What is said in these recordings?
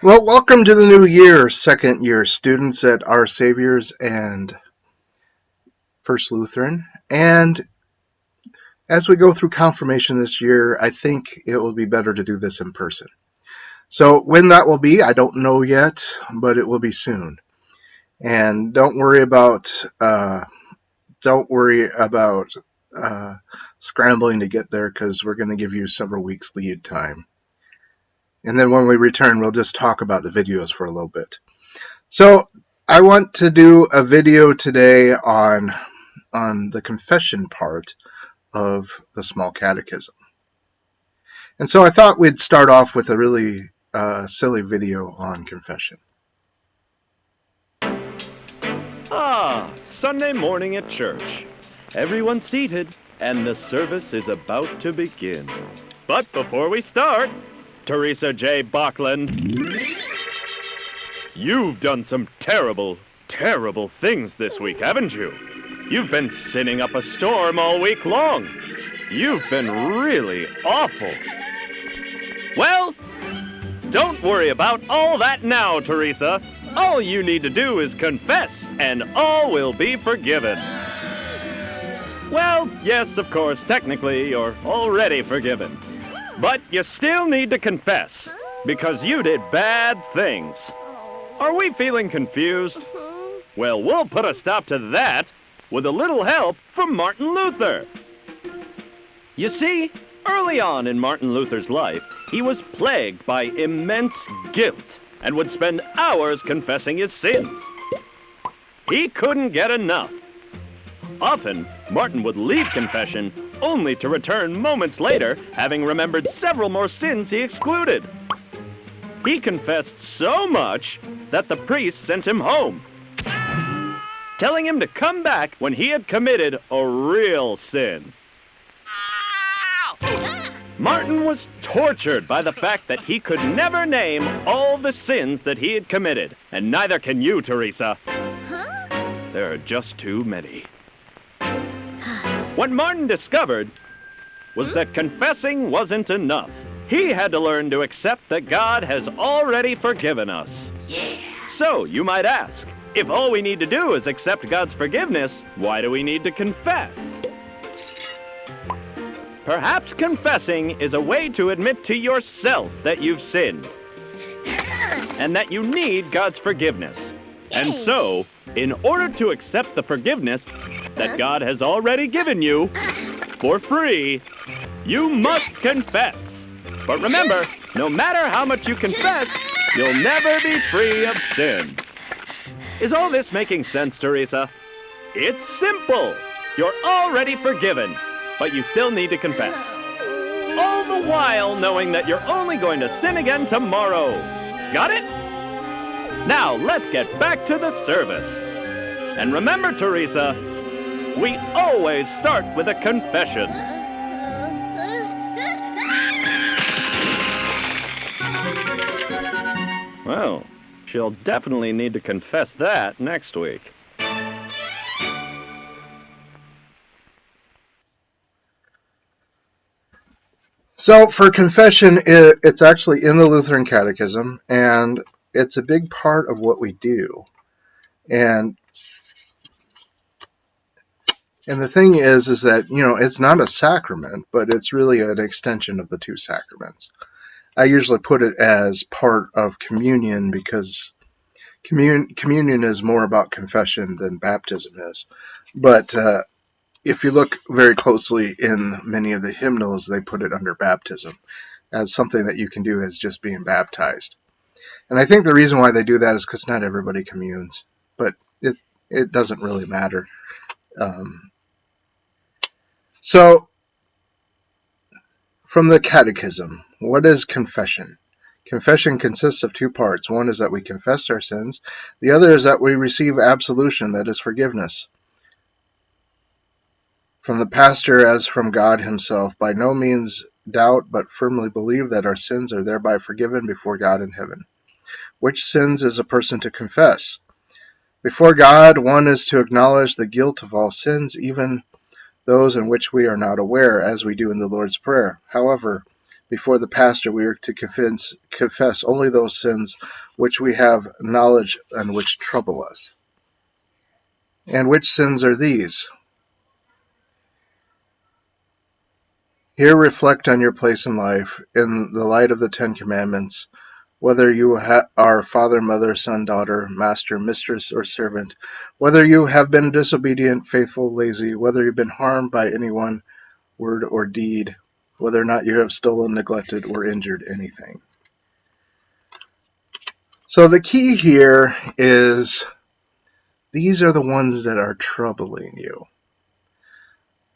Well, welcome to the new year, second year students at Our Saviors and First Lutheran. And as we go through confirmation this year, I think it will be better to do this in person. So when that will be, I don't know yet, but it will be soon. And don't worry about scrambling to get there because we're going to give you several weeks lead time. And then when we return, we'll just talk about the videos for a little bit. So I want to do a video today on the confession part of the small catechism. And so I thought we'd start off with a really silly video on confession. Sunday morning at church. Everyone seated, and the service is about to begin. But before we start, Teresa J. Bachland, you've done some terrible, terrible things this week, haven't you? You've been sinning up a storm all week long. You've been really awful. Well, don't worry about all that now, Teresa. All you need to do is confess, and all will be forgiven. Well, yes, of course, technically, you're already forgiven. But you still need to confess, because you did bad things. Are we feeling confused? Well, we'll put a stop to that with a little help from Martin Luther. You see, early on in Martin Luther's life, he was plagued by immense guilt and would spend hours confessing his sins. He couldn't get enough. Often, Martin would leave confession only to return moments later, having remembered several more sins he excluded. He confessed so much that the priest sent him home, telling him to come back when he had committed a real sin. Martin was tortured by the fact that he could never name all the sins that he had committed, and neither can you, Teresa. There are just too many. What Martin discovered was that confessing wasn't enough. He had to learn to accept that God has already forgiven us. So, you might ask, if all we need to do is accept God's forgiveness, why do we need to confess? Perhaps confessing is a way to admit to yourself that you've sinned and that you need God's forgiveness. And so, in order to accept the forgiveness that God has already given you for free, you must confess. But remember, no matter how much you confess, you'll never be free of sin. Is all this making sense, Teresa? It's simple. You're already forgiven, but you still need to confess. All the while knowing that you're only going to sin again tomorrow. Got it? Now, let's get back to the service. And remember, Teresa, we always start with a confession. Well, she'll definitely need to confess that next week. So for confession, it's actually in the Lutheran Catechism, and it's a big part of what we do. And the thing is that, it's not a sacrament, but it's really an extension of the two sacraments. I usually put it as part of communion because communion is more about confession than baptism is. But if you look very closely in many of the hymnals, they put it under baptism as something that you can do as just being baptized. And I think the reason why they do that is because not everybody communes, but it doesn't really matter. So, from the Catechism, what is confession? Confession consists of two parts. One is that we confess our sins. The other is that we receive absolution, that is forgiveness, from the pastor as from God himself. By no means doubt, but firmly believe that our sins are thereby forgiven before God in heaven. Which sins is a person to confess? Before God, one is to acknowledge the guilt of all sins, even those in which we are not aware, as we do in the Lord's Prayer. However, before the pastor, we are to confess only those sins which we have knowledge and which trouble us. And which sins are these? Here reflect on your place in life in the light of the Ten Commandments, whether you are father, mother, son, daughter, master, mistress, or servant, whether you have been disobedient, faithful, lazy, whether you've been harmed by anyone, word or deed, whether or not you have stolen, neglected, or injured anything. So the key here is these are the ones that are troubling you.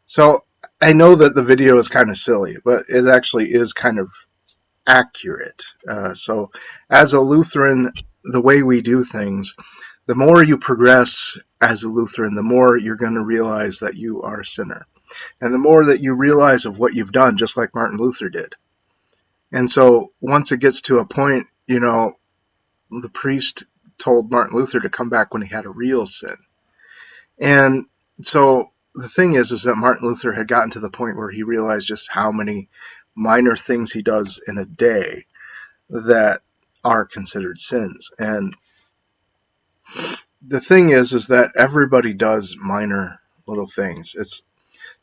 So I know that the video is kind of silly, but it actually is kind of accurate. So as a Lutheran, the way we do things, the more you progress as a Lutheran, the more you're going to realize that you are a sinner. And the more that you realize of what you've done, just like Martin Luther did. And so once it gets to a point, the priest told Martin Luther to come back when he had a real sin. And so the thing is that Martin Luther had gotten to the point where he realized just how many minor things he does in a day that are considered sins. And the thing is that everybody does minor little things.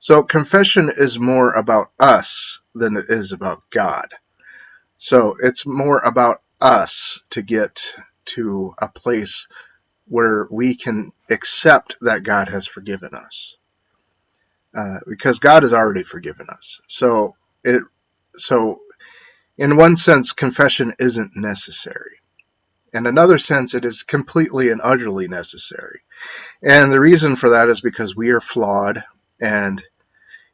So confession is more about us than it is about God. So it's more about us to get to a place where we can accept that God has forgiven us, because God has already forgiven us. So in one sense, confession isn't necessary. In another sense, it is completely and utterly necessary. And the reason for that is because we are flawed, and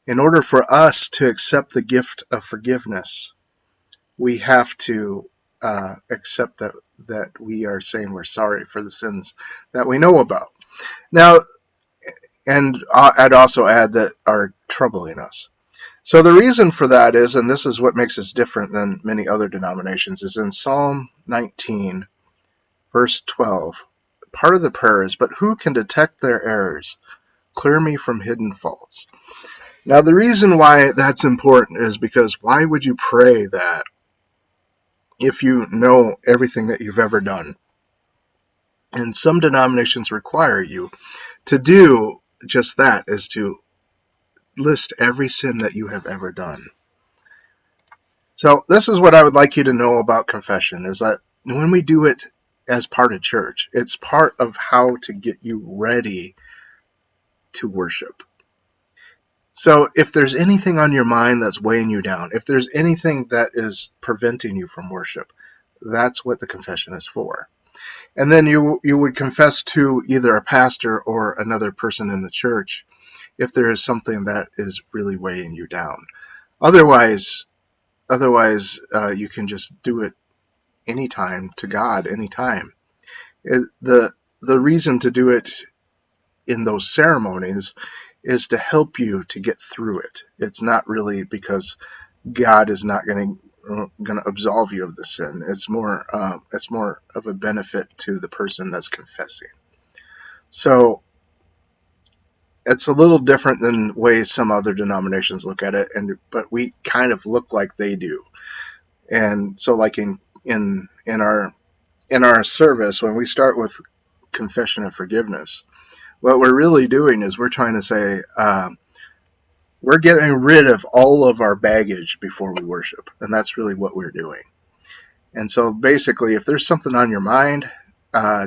in order for us to accept the gift of forgiveness, we have to accept that we are saying we're sorry for the sins that we know about. Now, and I'd also add that are troubling us. So the reason for that is, and this is what makes us different than many other denominations, is in Psalm 19, verse 12. Part of the prayer is, "But who can detect their errors? Clear me from hidden faults." Now the reason why that's important is because why would you pray that if you know everything that you've ever done? And some denominations require you to do just that, is to list every sin that you have ever done. So this is what I would like you to know about confession, is that when we do it as part of church, it's part of how to get you ready to worship. So if there's anything on your mind that's weighing you down, if there's anything that is preventing you from worship, that's what the confession is for. And then you would confess to either a pastor or another person in the church if there is something that is really weighing you down. Otherwise, you can just do it anytime to God, anytime. The reason to do it in those ceremonies is to help you to get through it. It's not really because God is not going to absolve you of the sin. It's more of a benefit to the person that's confessing. So it's a little different than the way some other denominations look at it, but we kind of look like they do. And so, like in our service, when we start with confession and forgiveness, what we're really doing is we're trying to say, we're getting rid of all of our baggage before we worship. And that's really what we're doing. And so basically, if there's something on your mind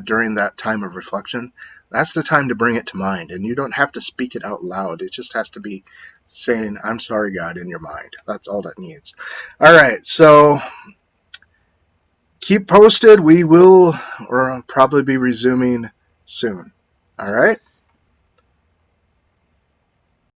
during that time of reflection, that's the time to bring it to mind. And you don't have to speak it out loud. It just has to be saying, "I'm sorry, God," in your mind. That's all that needs. All right, so keep posted. We will probably be resuming soon. All right.